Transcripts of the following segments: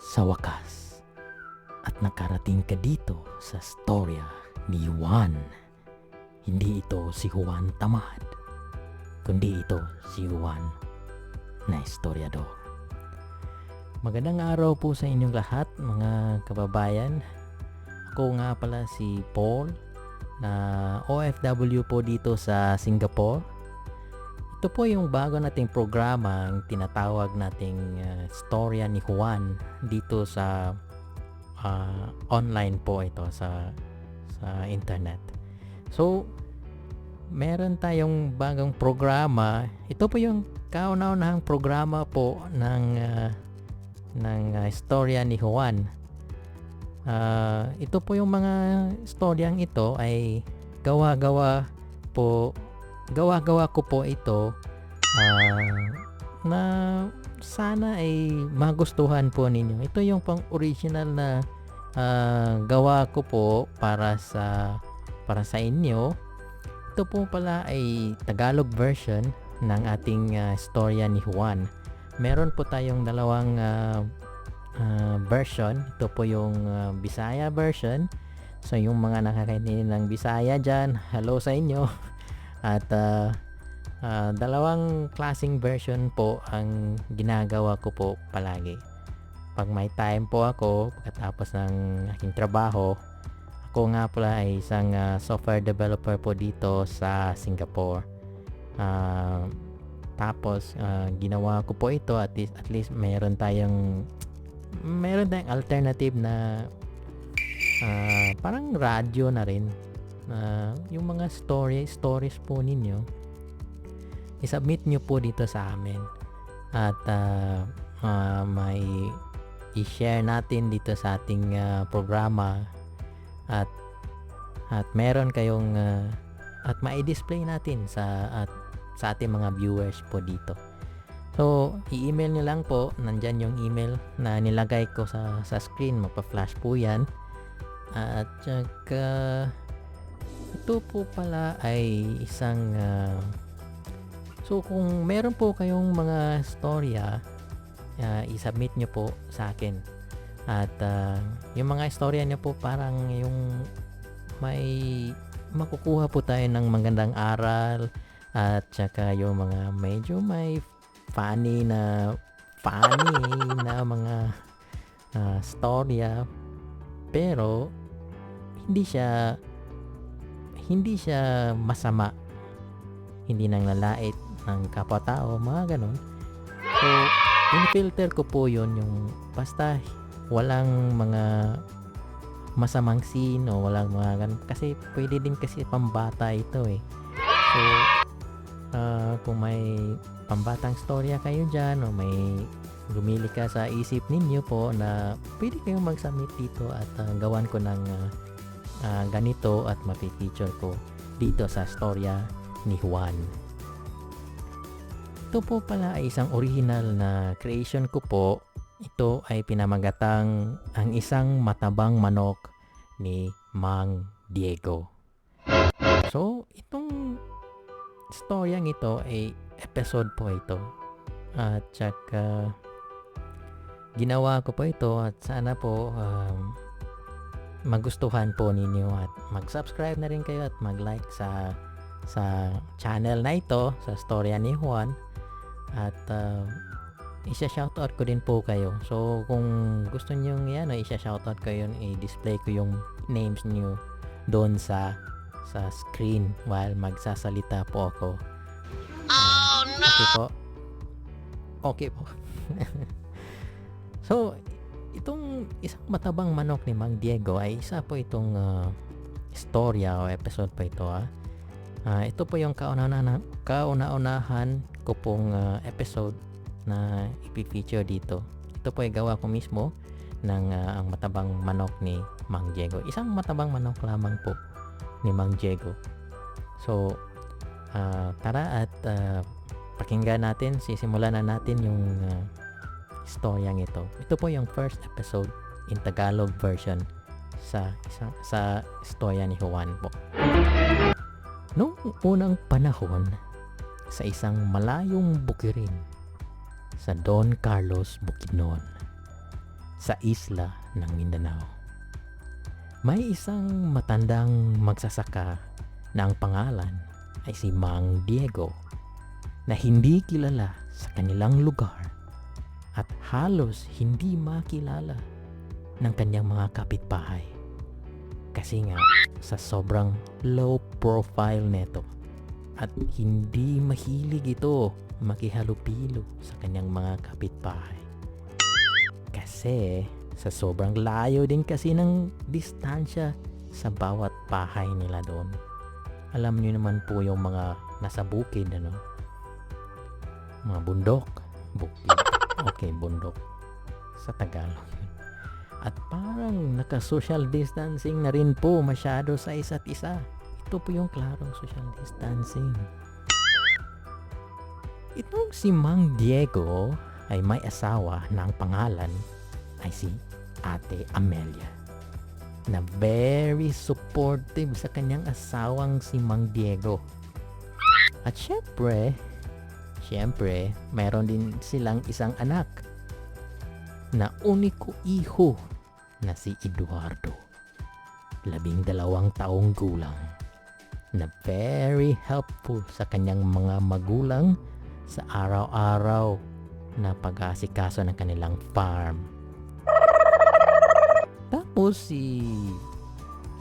Sa wakas, at nakarating ka dito sa storya ni Juan. Hindi ito si Juan Tamad, kundi ito si Juan na istoryador. Magandang araw po sa inyong lahat, mga kababayan. Ako nga pala si Paul, na OFW po dito sa Singapore. Ito po yung bago nating programa, ang tinatawag nating storya ni Juan dito sa online po ito sa internet. So, meron tayong bagong programa. Ito po yung kauna-unahang programa po ng storya ni Juan. Ito po yung mga storyang ito ay gawa-gawa ko po ito na sana ay magustuhan po ninyo. Ito yung pang original na gawa ko po para sa inyo. Ito po pala ay Tagalog version ng ating storya ni Juan. Meron po tayong dalawang version. Ito po yung Bisaya version. So yung mga nakakaintindi ng Bisaya dyan, hello sa inyo. At dalawang klaseng version po ang ginagawa ko po palagi. Pag may time po ako, pagkatapos ng aking trabaho, ako nga pala ay isang software developer po dito sa Singapore. Tapos ginawa ko po ito at least meron tayong alternative na parang radyo na rin. Yung mga stories po ninyo, isubmit nyo po dito sa amin at may i-share natin dito sa ating programa at meron kayong at mai-display natin sa ating mga viewers po dito. So, i-email nyo lang po. Nandyan yung email na nilagay ko sa screen. Mapa-flash po yan. At saka ito po pala ay isang so kung meron po kayong mga storya, i-submit nyo po sa akin. At yung mga storya nyo po parang yung may makukuha po tayo ng magandang aral, at saka yung mga medyo may funny na mga storya, pero hindi siya masama, hindi nang lalait ng kapwa-tao, mga ganun. So, in-filter ko po yun, yung basta walang mga masamang scene o walang mga ganun, kasi pwede din kasi pambata ito eh. So, kung may pambatang storya kayo dyan o may lumili ka sa isip ninyo po na pwede kayong mag-submit dito at gawan ko ng ganito at mapipicture ko dito sa storya ni Juan. Ito po pala ay isang original na creation ko po. Ito ay pinamagatang Ang Isang Matabang Manok ni Mang Diego. So, itong storyang ito ay episode po ito. At saka ginawa ko po ito at sana po magustuhan po ninyo at mag-subscribe na rin kayo at mag-like sa channel na ito, sa storya ni Juan. At isa-shoutout ko din po kayo. So kung gusto niyo yan, isa-shoutout ko yun, i-display ko yung names niyo doon sa screen while magsasalita po ako. Oh no! Okay po. So, itong Isang Matabang Manok ni Mang Diego ay isa po itong storya o episode po ito. Ito po yung kauna-unahan ko pong episode na ipifeature dito. Ito po ay gawa ko mismo ng Ang Matabang Manok ni Mang Diego. Isang matabang manok lamang po ni Mang Diego. So, tara at pakinggan natin, sisimulan na natin yung storyang ito. Ito po yung first episode in Tagalog version sa storya ni Juan po. Noong unang panahon, sa isang malayong bukirin sa Don Carlos, Bukidnon, sa isla ng Mindanao. May isang matandang magsasaka na ang pangalan ay si Mang Diego na hindi kilala sa kanilang lugar at halos hindi makilala ng kanyang mga kapitbahay. Kasi nga sa sobrang low profile neto at hindi mahilig ito makihalupilo sa kanyang mga kapitbahay. Kasi sa sobrang layo din kasi ng distansya sa bawat bahay nila doon. Alam niyo naman po yung mga nasa bukid, ano? Mga bundok. Bukid. Okay, bundok. Sa Tagalog. At parang naka-social distancing na rin po masyado sa isa't isa. Ito po yung klarong social distancing. Itong si Mang Diego ay may asawa na ang pangalan ay si Ate Amelia, na very supportive sa kanyang asawang si Mang Diego. At syempre, mayroon din silang isang anak na uniko iho na si Eduardo, 12 taong gulang, na very helpful sa kanyang mga magulang sa araw-araw na pag-aasikaso ng kanilang farm. Tapos si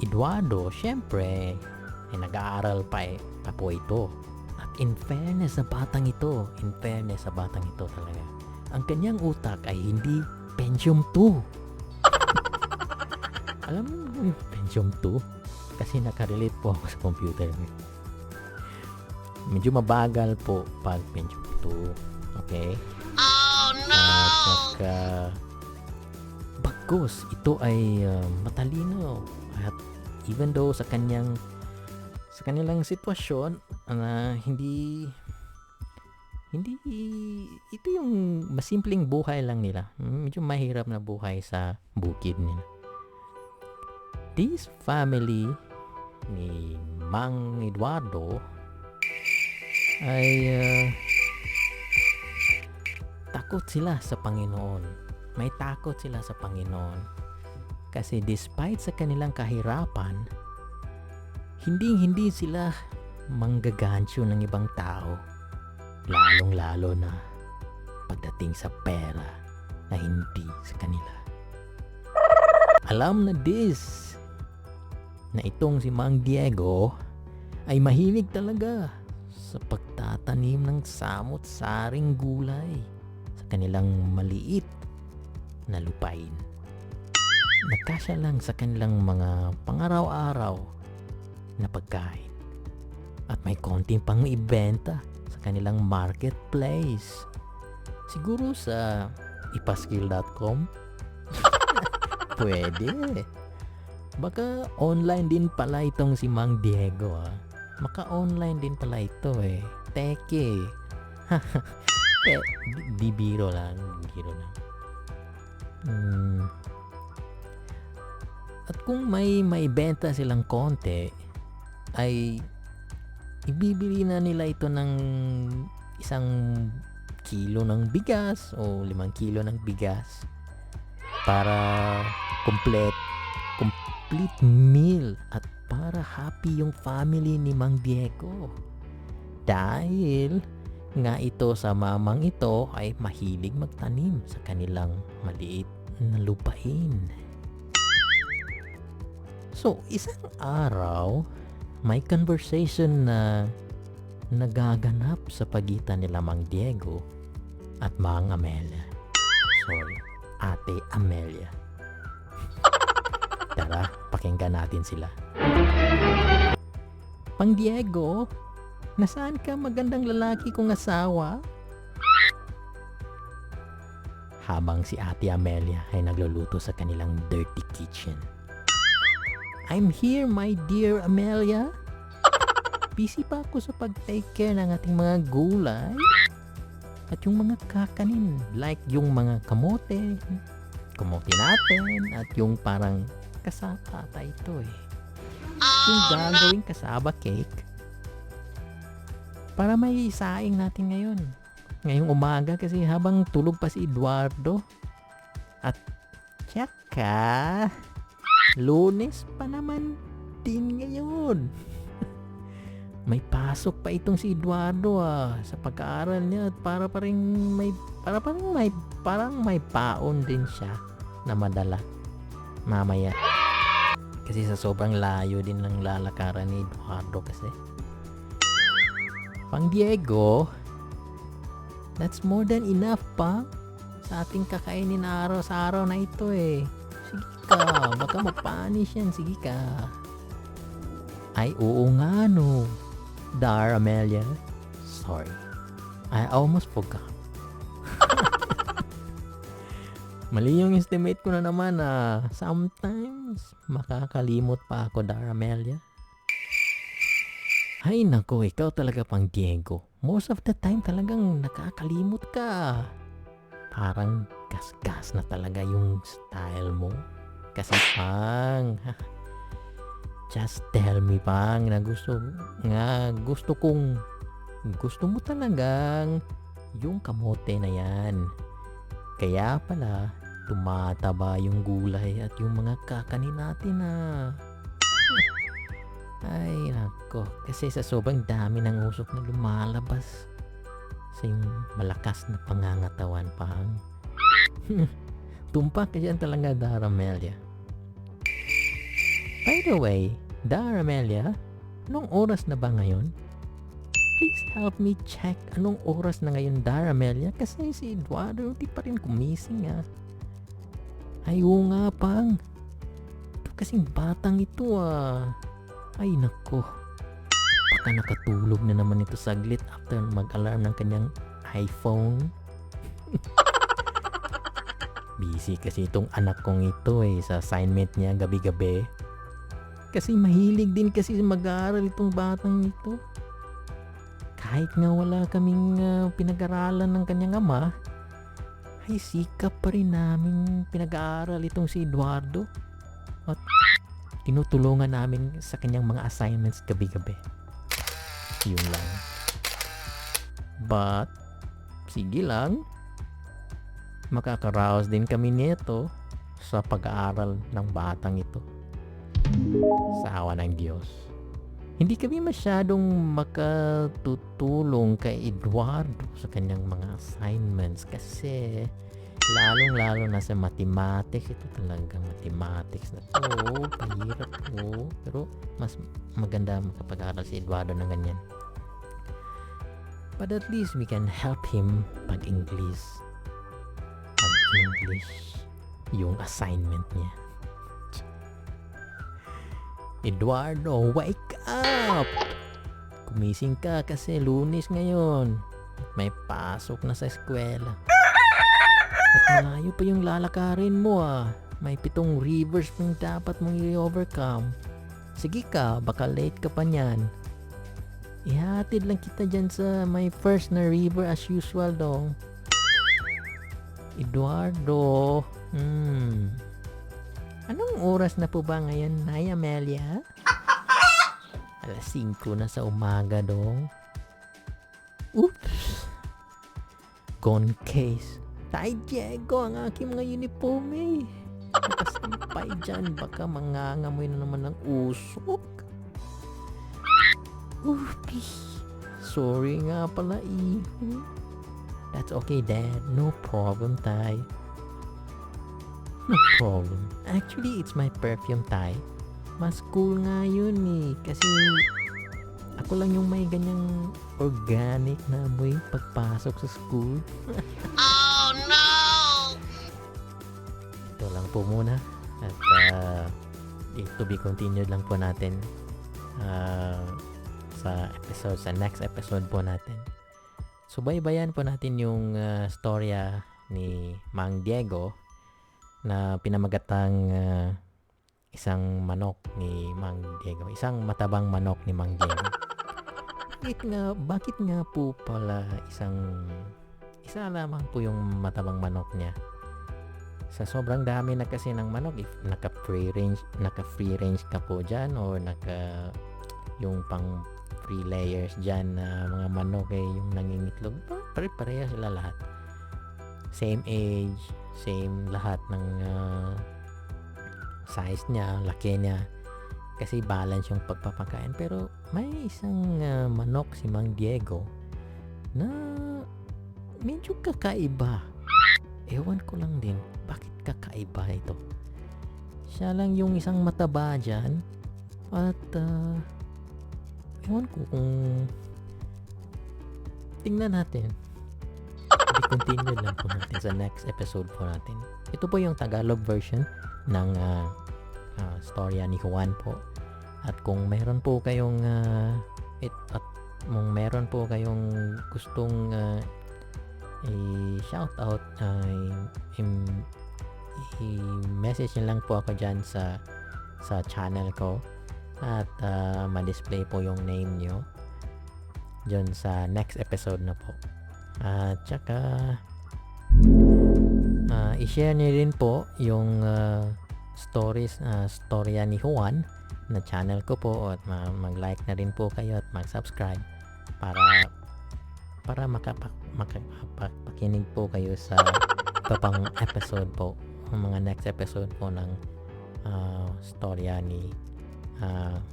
Eduardo, syempre, ay nag-aaral pa po ito. At in fairness sa batang ito talaga, ang kanyang utak ay hindi Pentium 2. Alam mo yung Pentium 2? Kasi nakarelate po ako sa computer. Medyo mabagal po pag Pentium 2. Okay? Oh no! At saka bagkus, ito ay matalino. At even though sa kanilang sitwasyon na hindi ito yung masimpleng buhay lang nila. Medyo mahirap na buhay sa bukid nila. This family ni Mang Eduardo ay takot sila sa Panginoon. May takot sila sa Panginoon. Kasi despite sa kanilang kahirapan, hindi sila manggagansyo ng ibang tao. Lalong-lalo na pagdating sa pera na hindi sa kanila. Alam na na itong si Mang Diego ay mahilig talaga sa pagtatanim ng samot-saring gulay sa kanilang maliit na lupain. Nakasya lang sa kanilang mga pangaraw-araw na pagkain at may konting pang ibenta sa kanilang marketplace. Siguro sa ipaskill.com. Pwede. Baka online din pala itong si Mang Diego, ah. Maka-online din pala ito eh. Teke. Di biro lang. At kung may benta silang konti, ay ibibili na nila ito ng 1 kilo ng bigas o 5 kilo ng bigas para complete meal at para happy yung family ni Mang Diego. Dahil nga ito sa mamang ito ay mahilig magtanim sa kanilang maliit na lupain. So, isang araw, may conversation na nagaganap sa pagitan nila Mang Diego at Mang Amelia. Sorry, Ate Amelia. Tara, pakinggan natin sila. Mang Diego, nasaan ka magandang lalaki kong asawa? Habang si Ate Amelia ay nagluluto sa kanilang dirty kitchen. I'm here, my dear Amelia. Busy pa ako sa pag-take care ng ating mga gulay at yung mga kakanin, like yung mga kamote natin at yung parang kasaba ata ito eh. Yung gagawing kasaba cake para may saing natin ngayong umaga kasi habang tulog pa si Eduardo at Tsaka, Lunes pa naman din ngayon. May pasok pa itong si Eduardo sa pag-aaral niya at parang may paon din siya na madala mamaya. Kasi sa sobrang layo din ng lalakaran ni Eduardo kasi. Pang Diego, that's more than enough pa sa ating kakainin araw sa araw na ito eh. Sige ka, baka mapanis yan. Sige ka. Ay, oo nga no. Dar Amelia. Sorry. I almost forgot. Mali yung estimate ko na naman sometimes makakalimot pa ako, Dar Amelia. Ay nako, ikaw talaga pang Diego. Most of the time talagang nakakalimot ka. Parang gas-gas na talaga yung style mo. Kasi pang, just tell me pang na gusto mo talagang yung kamote na yan. Kaya pala, tumataba yung gulay at yung mga kakanin natin Ay nako, kasi sa sobrang dami ng usok na lumalabas sa yung malakas na pangangatawan pang. Tumpak ka dyan talaga, Dara Amelia. By the way, Dara Amelia, anong oras na ba ngayon? Please help me check anong oras na ngayon, Dara Amelia, kasi si Eduardo di pa rin kumising Ay oo nga pang. Ito kasing batang ito Ay nako. Baka nakatulog na naman ito saglit after mag-alarm ng kanyang iPhone. Busy kasi itong anak kong ito sa assignment niya gabi-gabi. Kasi mahilig din kasi mag-aaral itong batang ito. Kahit nga wala kaming pinag-aralan ng kanyang ama, ay sikap pa rin namin pinag-aaral itong si Eduardo. At tinutulungan namin sa kanyang mga assignments gabi-gabi. Yun lang. But, sige lang. Makakaraos din kami nito sa pag-aaral ng batang ito. Sa awa ng Diyos. Hindi kami masyadong makatutulong kay Eduardo sa kanyang mga assignments kasi lalong-lalo na sa mathematics. Ito talagang mathematics na to. Pahirap po. Pero mas maganda makapag-aaral si Eduardo ng ganyan. But at least we can help him pag-English. Pag-English yung assignment niya. Eduardo, wake up! Kumising ka kasi Lunes ngayon. May pasok na sa eskwela. At malayo pa yung lalakarin mo May 7 rivers pang dapat mong i-overcome. Sige ka, baka late ka pa niyan. Ihatid lang kita dyan sa my first na river as usual dong. Eduardo, anong oras na po ba ngayon, Nay Amelia? 5:00 na sa umaga dong. Oops! Gone case. Tay Diego, ang aking mga uniform nakasampay dyan, baka mangangamoy na naman ng usok. Oops! Sorry nga pala That's okay, Dad. No problem, Tay. No problem. Actually, it's my perfume, Tay. Mas cool nga yun kasi ako lang yung may ganyang organic na amoy pagpasok sa school. Oh no! Ito lang po muna. At to be continued lang po natin sa next episode po natin. Subaybayan po natin yung storya ni Mang Diego na pinamagatang isang manok ni Mang Diego. Isang matabang manok ni Mang Diego. Bakit nga po pala isa lamang po yung matabang manok niya? Sa sobrang dami na kasi ng manok, if naka-free range ka po dyan or yung pang free layers dyan na mga manok yung nangingitlog, pare-pareha sila lahat. same age, same lahat ng size niya, laki niya. Kasi balance yung pagpapakain. Pero may isang manok si Mang Diego na medyo kakaiba. Ewan ko lang din bakit kakaiba ito. Siya lang yung isang mataba dyan. At ewan ko kung tingnan natin. I-continue lang po natin sa next episode po natin. Ito po yung Tagalog version ng storya ni Juan po. At kung meron po kayong meron po kayong gustong i-shout out, i-message nyo lang po ako dyan sa channel ko at ma-display po yung name nyo dyan sa next episode na po. At saka i-share nyo rin po yung storya ni Juan na channel ko po at mag-like na rin po kayo at mag-subscribe para makapakinig po kayo sa iba pang episode po, mga next episode po ng storya ni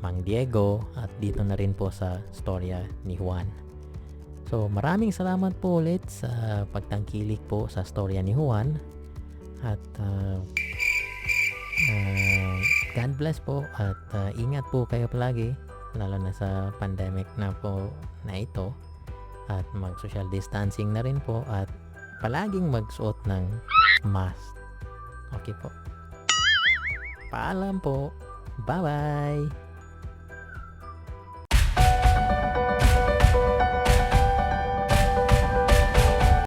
Mang Diego at dito na rin po sa storya ni Juan. So maraming salamat po ulit sa pagtangkilik po sa storya ni Juan at God bless po at ingat po kayo palagi, lalo na sa pandemic na po na ito, at mag-social distancing na rin po at palaging magsuot ng mask. Okay po. Paalam po. Bye-bye.